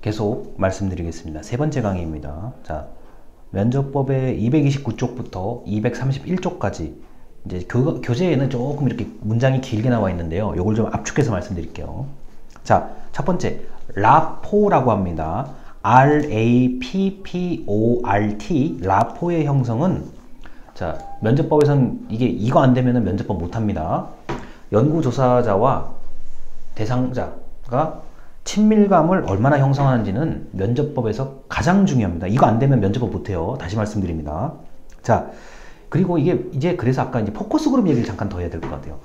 계속 말씀드리겠습니다. 세 번째 강의입니다. 자, 면접법의 229쪽부터 231쪽까지 이제 교재에는 조금 이렇게 문장이 길게 나와 있는데요. 이걸 좀 압축해서 말씀드릴게요. 자, 첫 번째 라포라고 합니다. RAPPORT 라포의 형성은 자, 면접법에서는 이거 안 되면은 면접법 못 합니다. 연구조사자와 대상자가 친밀감을 얼마나 형성하는지는 면접법에서 가장 중요합니다. 이거 안 되면 면접법 못해요. 다시 말씀드립니다. 자, 그리고 이게 이제 그래서 아까 이제 포커스 그룹 얘기를 잠깐 더 해야 될 것 같아요.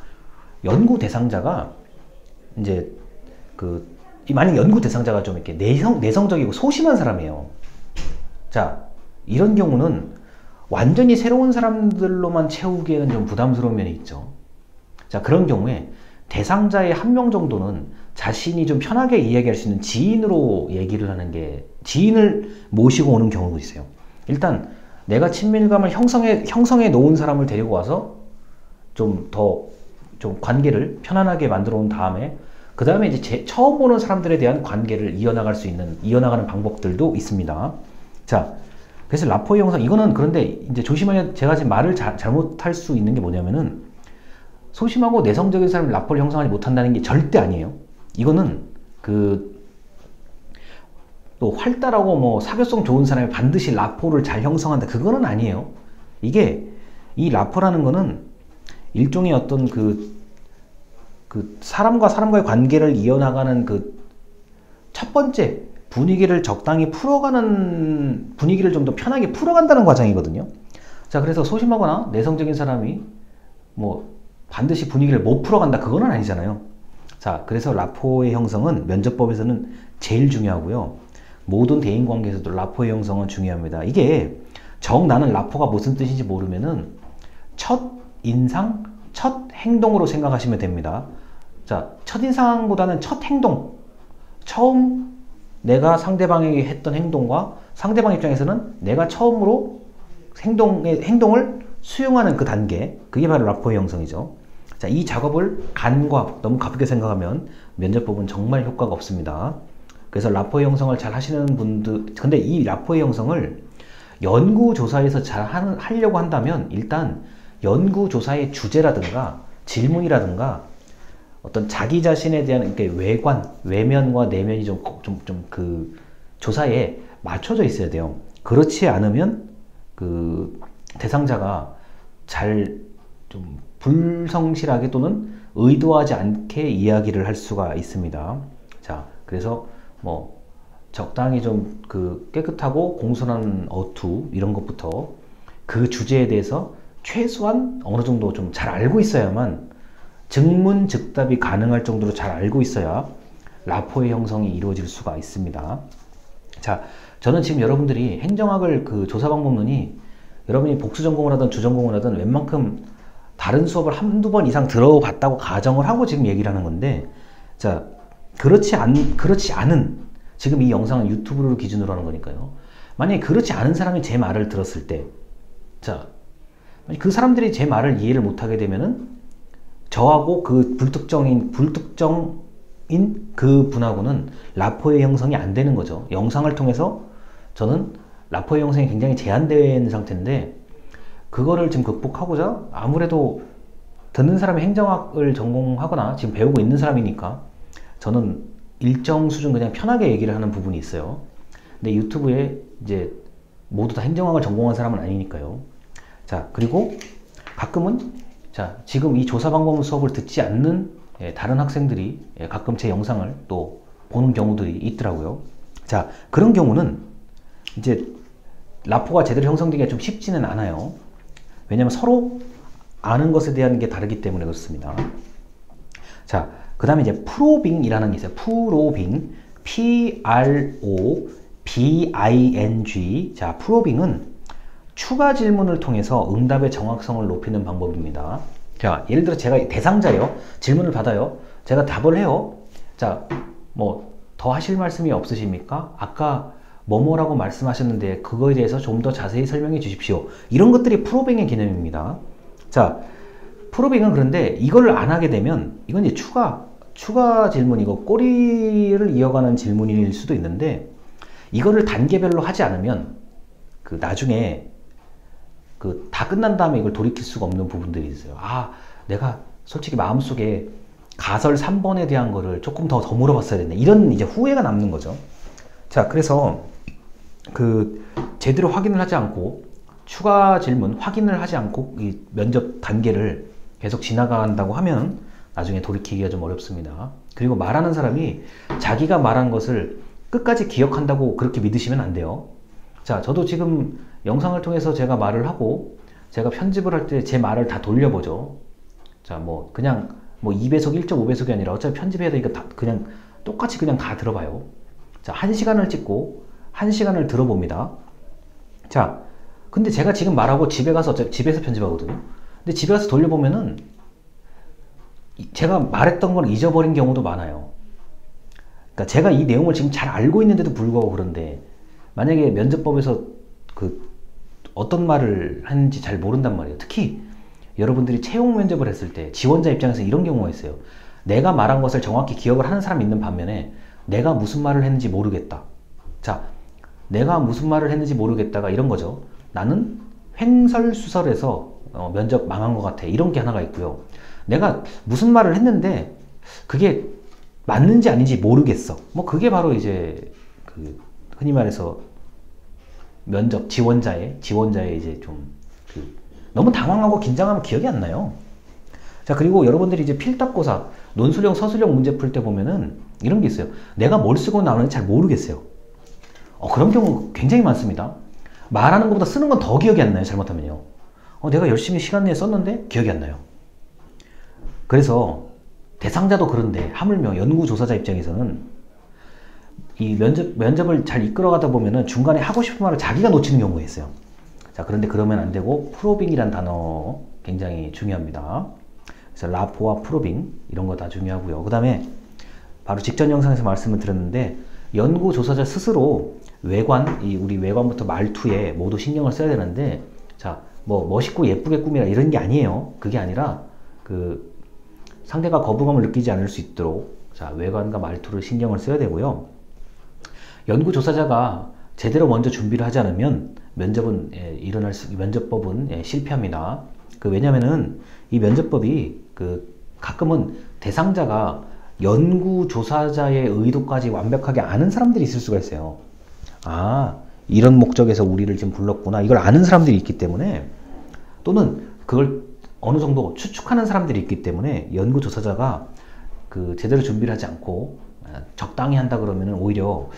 연구 대상자가 이제 만약 연구 대상자가 좀 이렇게 내성적이고 소심한 사람이에요. 자, 이런 경우는 완전히 새로운 사람들로만 채우기에는 좀 부담스러운 면이 있죠. 자, 그런 경우에 대상자의 한 명 정도는 자신이 좀 편하게 이야기할 수 있는 지인으로 얘기를 하는 게, 지인을 모시고 오는 경우도 있어요. 일단 내가 친밀감을 형성해 놓은 사람을 데리고 와서 좀 관계를 편안하게 만들어 온 다음에 그 다음에 이제 처음 보는 사람들에 대한 관계를 이어나가는 방법들도 있습니다. 자, 그래서 라포의 형성, 이거는 그런데 이제 조심해야, 제가 지금 말을 잘못할 수 있는 게 뭐냐면은 소심하고 내성적인 사람이 라포를 형성하지 못한다는 게 절대 아니에요. 이거는 또 활달하고 뭐 사교성 좋은 사람이 반드시 라포를 잘 형성한다, 그거는 아니에요. 이 라포라는 거는 일종의 어떤 사람과 사람과의 관계를 이어나가는 첫 번째 분위기를 적당히 풀어가는, 분위기를 좀 더 편하게 풀어간다는 과정이거든요. 자, 그래서 소심하거나 내성적인 사람이 뭐 반드시 분위기를 못 풀어간다, 그거는 아니잖아요. 자, 그래서 라포의 형성은 면접법에서는 제일 중요하고요. 모든 대인관계에서도 라포의 형성은 중요합니다. 이게 나는 라포가 무슨 뜻인지 모르면은 첫 인상, 첫 행동으로 생각하시면 됩니다. 자, 첫 인상보다는 첫 행동, 처음 내가 상대방에게 했던 행동과 상대방 입장에서는 내가 처음으로 행동을 수용하는 그 단계, 그게 바로 라포의 형성이죠. 자, 이 작업을 너무 가볍게 생각하면 면접법은 정말 효과가 없습니다. 그래서 라포의 형성을 잘 하시는 분들, 근데 이 라포의 형성을 연구조사에서 잘 하려고 한다면 일단 연구조사의 주제라든가 질문이라든가 어떤 자기 자신에 대한 외면과 내면이 조사에 맞춰져 있어야 돼요. 그렇지 않으면 대상자가 불성실하게 또는 의도하지 않게 이야기를 할 수가 있습니다. 자, 그래서 뭐 적당히 깨끗하고 공손한 어투, 이런 것부터 그 주제에 대해서 최소한 어느 정도 좀 잘 알고 있어야만, 즉문즉답이 가능할 정도로 잘 알고 있어야 라포의 형성이 이루어질 수가 있습니다. 자, 저는 지금 여러분들이 행정학을 조사 방법론이 여러분이 복수 전공을 하든 주전공을 하든 웬만큼 다른 수업을 한두 번 이상 들어봤다고 가정을 하고 지금 얘기를 하는 건데, 자, 그렇지 않은, 지금 이 영상은 유튜브를 기준으로 하는 거니까요. 만약에 그렇지 않은 사람이 제 말을 들었을 때, 자, 그 사람들이 제 말을 이해를 못하게 되면은 저하고 불특정인 그 분하고는 라포의 형성이 안 되는 거죠. 영상을 통해서 저는 라포의 형성이 굉장히 제한된 상태인데, 그거를 지금 극복하고자, 아무래도 듣는 사람이 행정학을 전공하거나 지금 배우고 있는 사람이니까 저는 일정 수준 그냥 편하게 얘기를 하는 부분이 있어요. 근데 유튜브에 이제 모두 다 행정학을 전공한 사람은 아니니까요. 자, 그리고 가끔은, 자, 지금 이 조사 방법 수업을 듣지 않는 다른 학생들이 가끔 제 영상을 또 보는 경우들이 있더라고요. 자, 그런 경우는 이제 라포가 제대로 형성되기가 좀 쉽지는 않아요. 왜냐면 서로 아는 것에 대한 게 다르기 때문에 그렇습니다. 자, 그 다음에 이제 프로빙이라는 게 있어요. 프로빙, P-R-O-B-I-N-G. 자, 프로빙은 추가 질문을 통해서 응답의 정확성을 높이는 방법입니다. 자, 예를 들어 제가 대상자예요. 질문을 받아요. 제가 답을 해요. 자, 뭐 더 하실 말씀이 없으십니까? 아까 뭐뭐라고 말씀하셨는데 그거에 대해서 좀 더 자세히 설명해 주십시오. 이런 것들이 프로빙의 개념입니다. 자, 프로빙은 그런데 이걸 안 하게 되면 이건 이제 추가 추가 질문, 이거 꼬리를 이어가는 질문일 수도 있는데, 이거를 단계별로 하지 않으면 그 나중에 그 다 끝난 다음에 이걸 돌이킬 수가 없는 부분들이 있어요. 아, 내가 솔직히 마음속에 가설 3번에 대한 거를 조금 더 물어봤어야 됐네, 이런 이제 후회가 남는 거죠. 자, 그래서 그 제대로 확인을 하지 않고, 추가 질문 확인을 하지 않고 이 면접 단계를 계속 지나간다고 하면 나중에 돌이키기가 좀 어렵습니다. 그리고 말하는 사람이 자기가 말한 것을 끝까지 기억한다고 그렇게 믿으시면 안 돼요. 자, 저도 지금 영상을 통해서 제가 말을 하고 제가 편집을 할 때 제 말을 다 돌려보죠. 자, 뭐 그냥 뭐 2배속 1.5배속이 아니라 어차피 편집해야 되니까 다 그냥 똑같이 그냥 다 들어봐요. 자, 1시간을 찍고 1시간을 들어봅니다. 자, 근데 제가 지금 말하고 집에 가서 어차피 집에서 편집하거든요. 근데 집에 가서 돌려보면은 제가 말했던 걸 잊어버린 경우도 많아요. 그러니까 제가 이 내용을 지금 잘 알고 있는데도 불구하고 그런데, 만약에 면접법에서 그 어떤 말을 하는지 잘 모른단 말이에요. 특히 여러분들이 채용 면접을 했을 때 지원자 입장에서 이런 경우가 있어요. 내가 말한 것을 정확히 기억을 하는 사람이 있는 반면에 내가 무슨 말을 했는지 모르겠다. 자, 내가 무슨 말을 했는지 모르겠다가 이런 거죠. 나는 횡설수설해서 면접 망한 것 같아, 이런 게 하나가 있고요. 내가 무슨 말을 했는데 그게 맞는지 아닌지 모르겠어. 뭐 그게 바로 이제 그 흔히 말해서 면접 지원자의 이제 좀 너무 당황하고 긴장하면 기억이 안 나요. 자, 그리고 여러분들이 이제 필답고사, 논술형, 서술형 문제 풀 때 보면은 이런 게 있어요. 내가 뭘 쓰고 나오는지 잘 모르겠어요. 그런 경우 굉장히 많습니다. 말하는 것보다 쓰는 건 더 기억이 안 나요, 잘못하면요. 내가 열심히 시간 내에 썼는데 기억이 안 나요. 그래서 대상자도 그런데 하물며 연구조사자 입장에서는 이 면접을 잘 이끌어가다 보면은 중간에 하고 싶은 말을 자기가 놓치는 경우가 있어요. 자, 그런데 그러면 안 되고, 프로빙이란 단어 굉장히 중요합니다. 그래서 라포와 프로빙, 이런 거 다 중요하고요. 그 다음에 바로 직전 영상에서 말씀을 드렸는데, 연구조사자 스스로 외관, 우리 외관부터 말투에 모두 신경을 써야 되는데, 자, 뭐 멋있고 예쁘게 꾸미라 이런 게 아니에요. 그게 아니라 그 상대가 거부감을 느끼지 않을 수 있도록, 자, 외관과 말투를 신경을 써야 되고요. 연구조사자가 제대로 먼저 준비를 하지 않으면 면접은 면접법은 실패합니다. 왜냐면은 이 면접법이 가끔은 대상자가 연구조사자의 의도까지 완벽하게 아는 사람들이 있을 수가 있어요. 아, 이런 목적에서 우리를 지금 불렀구나, 이걸 아는 사람들이 있기 때문에, 또는 그걸 어느 정도 추측하는 사람들이 있기 때문에 연구조사자가 제대로 준비를 하지 않고 적당히 한다 그러면은 오히려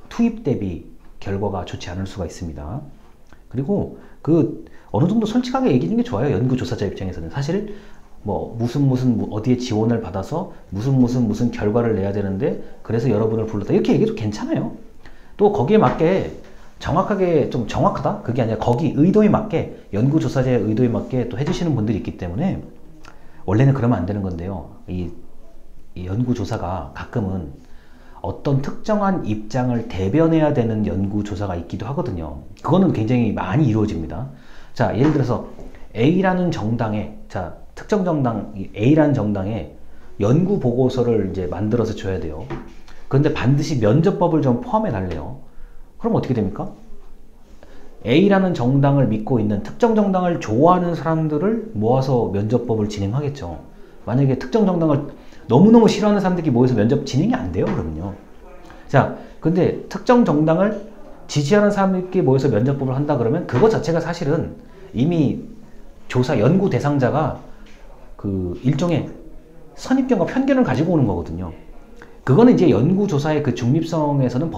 투입 대비 결과가 좋지 않을 수가 있습니다. 그리고 어느 정도 솔직하게 얘기하는 게 좋아요. 연구조사자 입장에서는 사실 뭐 무슨 어디에 지원을 받아서 무슨 결과를 내야 되는데 그래서 여러분을 불렀다, 이렇게 얘기해도 괜찮아요. 또 거기에 맞게 정확하게, 좀 정확하다? 그게 아니라 거기 의도에 맞게, 연구조사자의 의도에 맞게 또 해주시는 분들이 있기 때문에 원래는 그러면 안 되는 건데요. 이 연구조사가 가끔은 어떤 특정한 입장을 대변해야 되는 연구조사가 있기도 하거든요. 그거는 굉장히 많이 이루어집니다. 자, 예를 들어서 A라는 정당에, 자, 특정 정당 A라는 정당에 연구 보고서를 이제 만들어서 줘야 돼요. 그런데 반드시 면접법을 좀 포함해 달래요. 그럼 어떻게 됩니까? A라는 정당을 믿고 있는, 특정 정당을 좋아하는 사람들을 모아서 면접법을 진행하겠죠. 만약에 특정 정당을 너무너무 싫어하는 사람들이 모여서 면접 진행이 안 돼요, 그러면요. 자, 근데 특정 정당을 지지하는 사람들끼리 모여서 면접법을 한다 그러면 그거 자체가 사실은 이미 연구 대상자가 일종의 선입견과 편견을 가지고 오는 거거든요. 그거는 이제 연구조사의 중립성에서는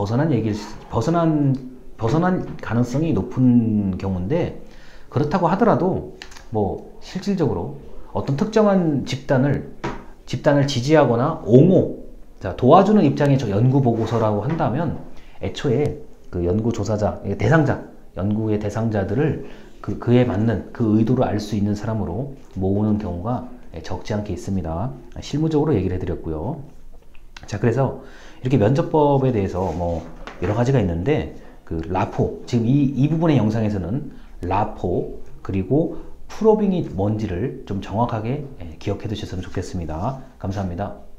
벗어난 가능성이 높은 경우인데, 그렇다고 하더라도 뭐 실질적으로 어떤 특정한 집단을 지지하거나 옹호, 자, 도와주는 입장의 연구보고서라고 한다면 애초에 연구조사자, 연구의 대상자들을 그에 맞는 의도를 알 수 있는 사람으로 모으는 경우가 적지 않게 있습니다. 실무적으로 얘기를 해드렸고요. 자, 그래서 이렇게 면접법에 대해서 뭐 여러 가지가 있는데, 라포, 지금 이 부분의 영상에서는 라포, 그리고 프로빙이 뭔지를 좀 정확하게 기억해 두셨으면 좋겠습니다. 감사합니다.